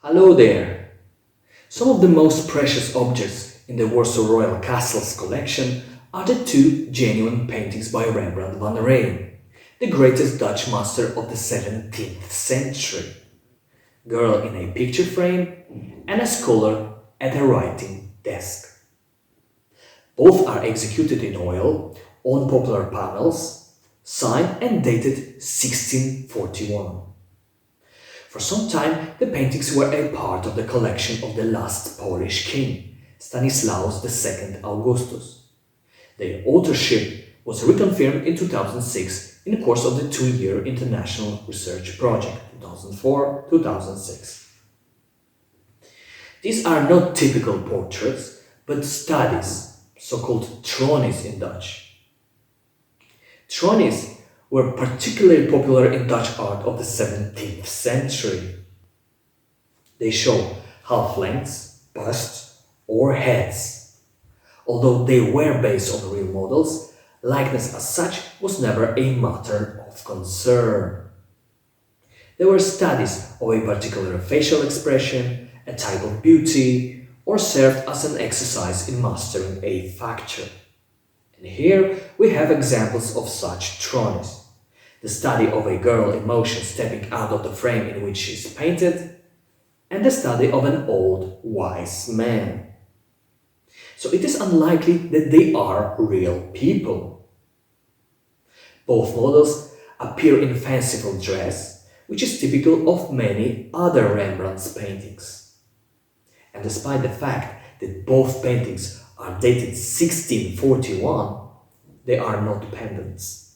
Hello there! Some of the most precious objects in the Warsaw Royal Castle's collection are the two genuine paintings by Rembrandt van Rijn, the greatest Dutch master of the 17th century. Girl in a picture frame and a scholar at a writing desk. Both are executed in oil on popular panels, signed and dated 1641. For some time, the paintings were a part of the collection of the last Polish king, Stanislaus II Augustus. Their authorship was reconfirmed in 2006 in the course of the two-year international research project, 2004-2006. These are not typical portraits, but studies, so-called tronies in Dutch. Tronies were particularly popular in Dutch art of the 17th century. They show half-lengths, busts, or heads. Although they were based on real models, likeness as such was never a matter of concern. They were studies of a particular facial expression, a type of beauty, or served as an exercise in mastering a factor. And here we have examples of such tronies. The study of a girl in motion stepping out of the frame in which she is painted, and the study of an old wise man. So it is unlikely that they are real people. Both models appear in fanciful dress, which is typical of many other Rembrandt's paintings. And despite the fact that both paintings are dated 1641, they are not pendants.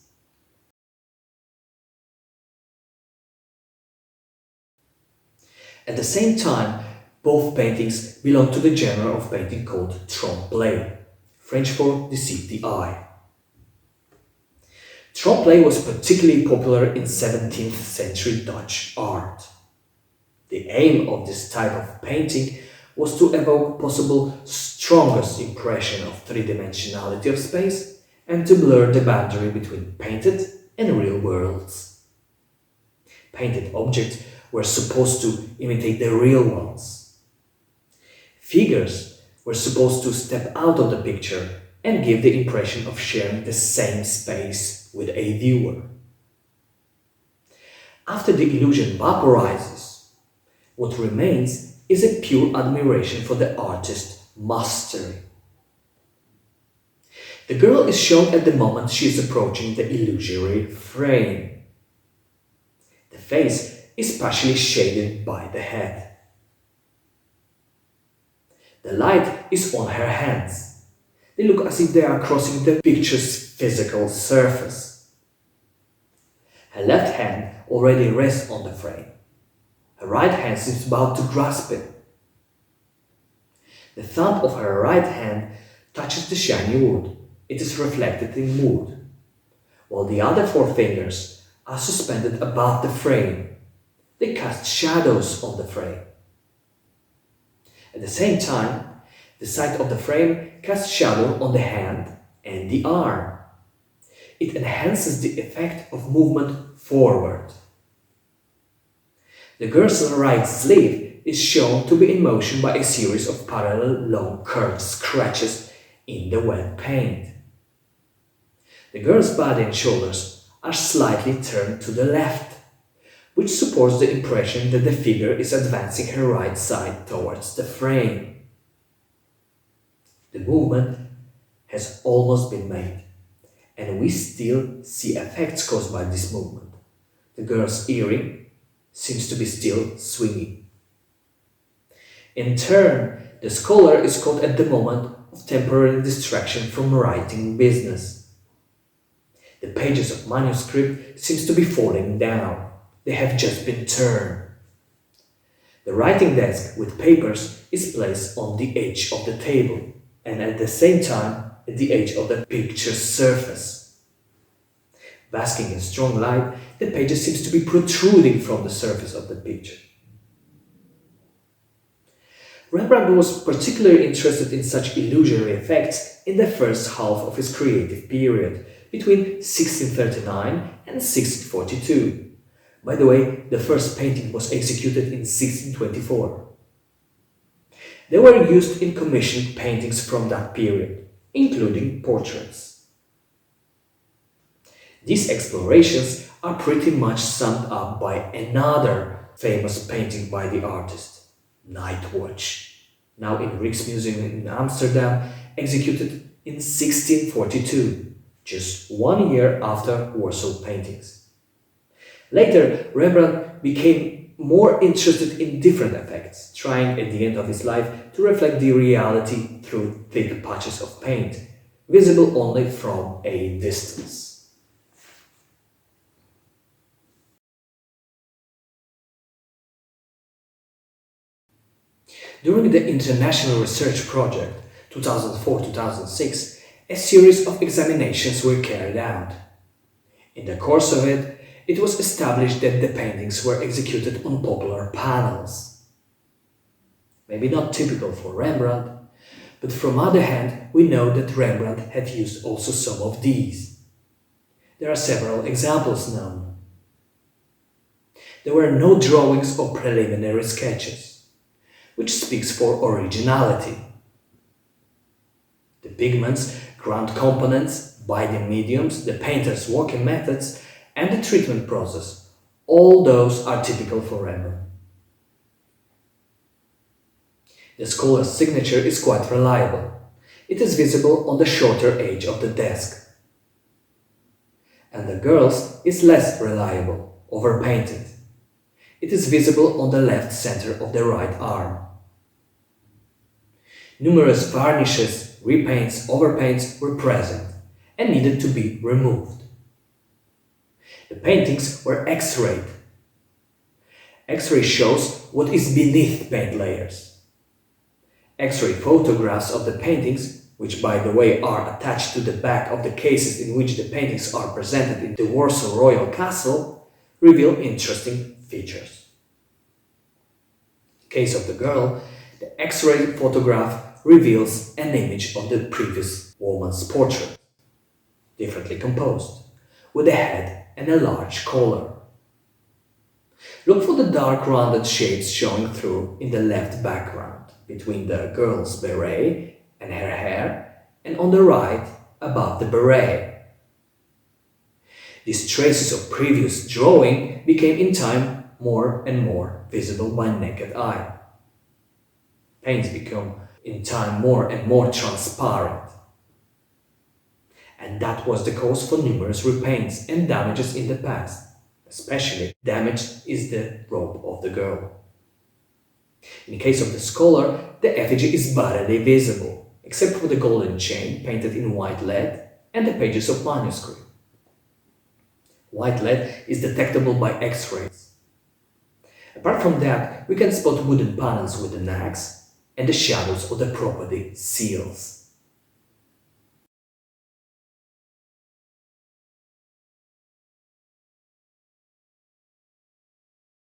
At the same time, both paintings belong to the genre of painting called trompe-l'oeil, French for deceive the eye. Trompe-l'oeil was particularly popular in 17th century Dutch art. The aim of this type of painting was to evoke possible strongest impression of three-dimensionality of space and to blur the boundary between painted and real worlds. Painted objects were supposed to imitate the real ones. Figures were supposed to step out of the picture and give the impression of sharing the same space with a viewer. After the illusion vaporizes, what remains is a pure admiration for the artist's mastery. The girl is shown at the moment she is approaching the illusory frame. The face is partially shaded by the head. The light is on her hands. They look as if they are crossing the picture's physical surface. Her left hand already rests on the frame. Her right hand seems about to grasp it. The thumb of her right hand touches the shiny wood. It is reflected in wood, while the other four fingers are suspended above the frame. They cast shadows on the frame. At the same time, the side of the frame casts shadow on the hand and the arm. It enhances the effect of movement forward. The girl's right sleeve is shown to be in motion by a series of parallel long curved scratches in the wet paint. The girl's body and shoulders are slightly turned to the left, which supports the impression that the figure is advancing her right side towards the frame. The movement has almost been made, and we still see effects caused by this movement. The girl's earring seems to be still swinging. In turn, the scholar is caught at the moment of temporary distraction from writing business. The pages of manuscript seems to be falling down. They have just been turned. The writing desk with papers is placed on the edge of the table and at the same time at the edge of the picture's surface. Basking in strong light, the pages seems to be protruding from the surface of the picture. Rembrandt was particularly interested in such illusory effects in the first half of his creative period, between 1639 and 1642. By the way, the first painting was executed in 1624. They were used in commissioned paintings from that period, including portraits. These explorations are pretty much summed up by another famous painting by the artist, Night Watch, now in Rijksmuseum in Amsterdam, executed in 1642, just 1 year after Warsaw paintings. Later, Rembrandt became more interested in different effects, trying at the end of his life to reflect the reality through thick patches of paint, visible only from a distance. During the International Research Project 2004-2006, a series of examinations were carried out. In the course of it, it was established that the paintings were executed on popular panels. Maybe not typical for Rembrandt, but from other hand, we know that Rembrandt had used also some of these. There are several examples known. There were no drawings or preliminary sketches, which speaks for originality. The pigments, ground components, binding mediums, the painter's working methods, and the treatment process, all those are typical for Rembrandt. The scholar's signature is quite reliable. It is visible on the shorter edge of the desk. And the girl's is less reliable, overpainted. It is visible on the left center of the right arm. Numerous varnishes, repaints, overpaints were present and needed to be removed. The paintings were X-rayed. X-ray shows what is beneath paint layers. X-ray photographs of the paintings, which by the way are attached to the back of the cases in which the paintings are presented in the Warsaw Royal Castle, reveal interesting features. In the case of the girl, the X-ray photograph reveals an image of the previous woman's portrait, differently composed, with a head and a large collar. Look for the dark rounded shapes showing through in the left background, between the girl's beret and her hair, and on the right, above the beret. These traces of previous drawing became in time more and more visible by naked eye. Paints become in time more and more transparent. And that was the cause for numerous repaints and damages in the past. Especially damaged is the robe of the girl. In the case of the scholar, the effigy is barely visible, except for the golden chain painted in white lead and the pages of manuscript. White lead is detectable by X-rays. Apart from that, we can spot wooden panels with an axe and the shadows of the property seals.